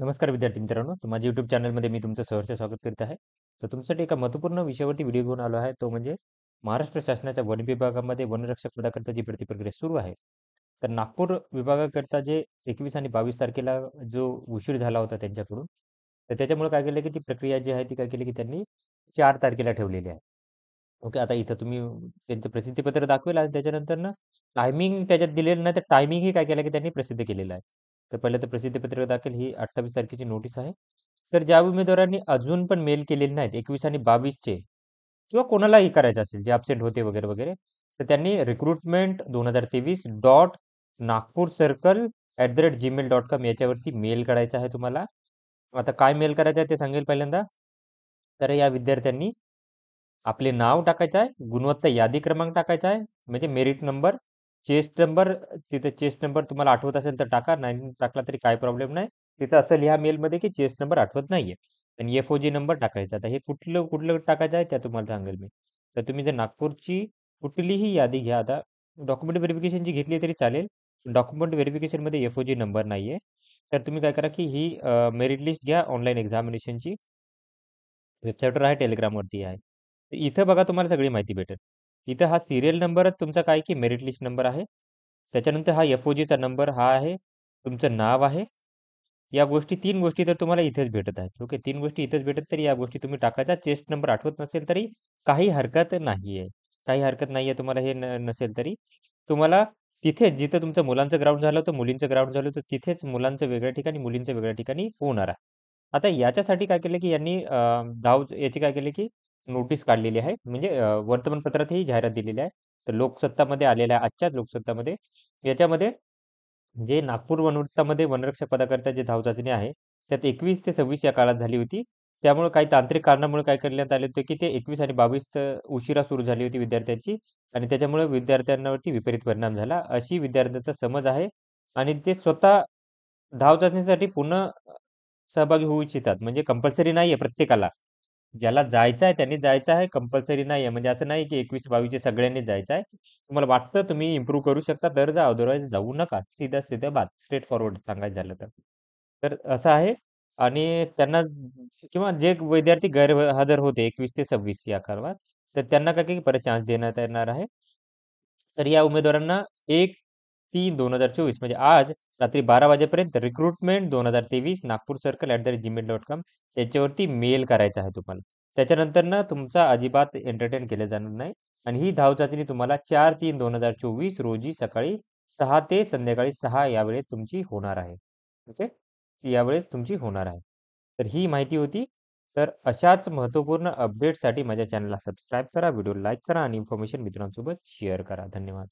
नमस्कार विद्यार्थी मित्रांनो, तर माझ्या YouTube चॅनलमध्ये मी तुमचं सहर्ष स्वागत करीत आहे. तर तुमच्यासाठी एका महत्त्वपूर्ण विषयावरती व्हिडिओ घेऊन आलो आहे. तो म्हणजे महाराष्ट्र शासनाच्या वन विभागामध्ये वनरक्षक पदाकरता जी भरती प्रक्रिया सुरू आहे. तर नागपूर विभागाकरता जे 21 आणि 22 तारखेला जो उशीर झाला होता त्यांच्याकडून, तर त्याच्यामुळे काय केलं, की ती प्रक्रिया जी आहे ती काय केली, की त्यांनी 4 तारखेला ठेवलेली आहे. ओके. आता इथं तुम्ही त्यांचं प्रसिद्धीपत्र दाखवेल आणि त्याच्यानंतर ना टायमिंग त्याच्यात दिलेलं नाही, तर टायमिंगही काय केलं, की त्यांनी प्रसिद्ध केलेलं आहे. तर पहिलं तर प्रसिद्धीपत्रक दाखल ही 28 तारखेची नोटीस आहे. तर ज्या उमेदवारांनी अजून पण मेल केलेले नाहीत 21 आणि 22 चे किंवा कोणालाही करायचं असेल जे अब्सेंट होते वगैरे, वगैरे, तर त्यांनी recruitment 2023 dot Nagpur circle @gmail.com याच्यावरती मेल करायचा आहे तुम्हाला. आता काय मेल करायचं आहे ते सांगेल पहिल्यांदा. तर या विद्यार्थ्यांनी आपले नाव टाकायचं आहे, गुणवत्ता यादी क्रमांक टाकायचा आहे, म्हणजे मेरिट नंबर, चेस्ट नंबर, तिथे चेस्ट नंबर तुम्हाला आठवत असेल तर टाका, नाही टाकला तरी काही प्रॉब्लेम नाही. तिथं असं लिहा मेलमध्ये की चेस्ट नंबर आठवत नाहीये. आणि एफ-ओ-जी नंबर टाकायचा. आता हे कुठलं कुठलं टाकायचं आहे, त्या तुम्हाला सांगेल मी. तर तुम्ही जर नागपूरची कुठलीही यादी घ्या. आता डॉक्युमेंट व्हेरिफिकेशनची घेतली तरी चालेल. डॉक्युमेंट व्हेरिफिकेशनमध्ये एफ-ओ-जी नंबर नाहीये. तर तुम्ही काय करा, की ही मेरिट लिस्ट घ्या ऑनलाईन एक्झामिनेशनची. वेबसाईटवर आहे, टेलिग्रामवरती आहे. तर इथं बघा तुम्हाला सगळी माहिती भेटेल. इथं हा सीरियल नंबरच तुमचा काय की मेरिट लिस्ट नंबर आहे. त्याच्यानंतर हा एफ-ओ-जीचा नंबर हा आहे. तुमचं नाव आहे. या गोष्टी 3 गोष्टी तर तुम्हाला इथेच भेटत आहेत. ओके. 3 गोष्टी इथेच भेटत तरी या गोष्टी तुम्ही टाकायच्या. चेस्ट नंबर आठवत नसेल तरी काही हरकत नाहीये. काही हरकत नाहीये तुम्हाला हे नसेल तरी. तुम्हाला तिथेच जिथं तुमचं मुलांचं ग्राउंड झालं होतं, मुलींचं ग्राउंड झालं होतं, तिथेच मुलांचं वेगळ्या ठिकाणी, मुलींचं वेगळ्या ठिकाणी होणार आहे. आता याच्यासाठी काय केलं, की यांनी धाव याची काय केली, की नोटीस काढलेली आहे. म्हणजे वर्तमानपत्रात ही जाहिरात दिलेली आहे. तर लोकसत्तामध्ये आलेल्या आहे, आजच्याच लोकसत्तामध्ये. याच्यामध्ये जे नागपूर वनवृत्तामध्ये वनरक्षक पदाकरता जे धाव चाचणी आहे, त्यात 21 ते 26 या काळात झाली होती. त्यामुळे काही तांत्रिक कारणामुळे काय करण्यात आले होते, की ते 21 आणि 22 उशिरा सुरू झाली होती विद्यार्थ्यांची आणि त्याच्यामुळे विद्यार्थ्यांवरती विपरीत परिणाम झाला, अशी विद्यार्थ्यांचा समज आहे. आणि ते स्वतः धाव चाचणीसाठी पुन्हा सहभागी होऊ इच्छितात. म्हणजे कंपल्सरी नाहीये प्रत्येकाला. ज्याला जायचं आहे त्यांनी जायचं आहे, कंपल्सरी नाहीये. म्हणजे असं नाही की 21-22 सगळ्यांनी जायचं आहे. तुम्हाला वाटतं तुम्ही इम्प्रूव्ह करू शकता तर जा, अदरवाईज जाऊ नका. सीधा बात. स्ट्रेट फॉरवर्ड सांगायचं झालं तर. तर असं आहे आणि त्यांना किंवा जे विद्यार्थी गैरहजर होते 21 ते 26 या कालावधीत, तर त्यांना काय की परत चान्स देण्यात येणार आहे. तर या उमेदवारांना 1/3/2024 म्हणजे आज रात्री 12 वाजेपर्यंत रिक्रुटमेंट 2023 नागपूर सर्कल @gmail.com याच्यावरती मेल करायचा आहे तुम्हाला. त्याच्यानंतर ना तुमचा अजिबात एंटरटेन केलं जाणार नाही आणि ही धाव चाचणी तुम्हाला 4/3/2024 रोजी सकाळी 6 ते संध्याकाळी 6 या वेळेत तुमची होणार आहे. ओके. यावेळेस तुमची होणार आहे. तर ही माहिती होती. तर अशाच महत्त्वपूर्ण अपडेट्ससाठी माझ्या चॅनलला सबस्क्राईब करा, व्हिडिओ लाईक करा आणि इन्फॉर्मेशन मित्रांसोबत शेअर करा. धन्यवाद.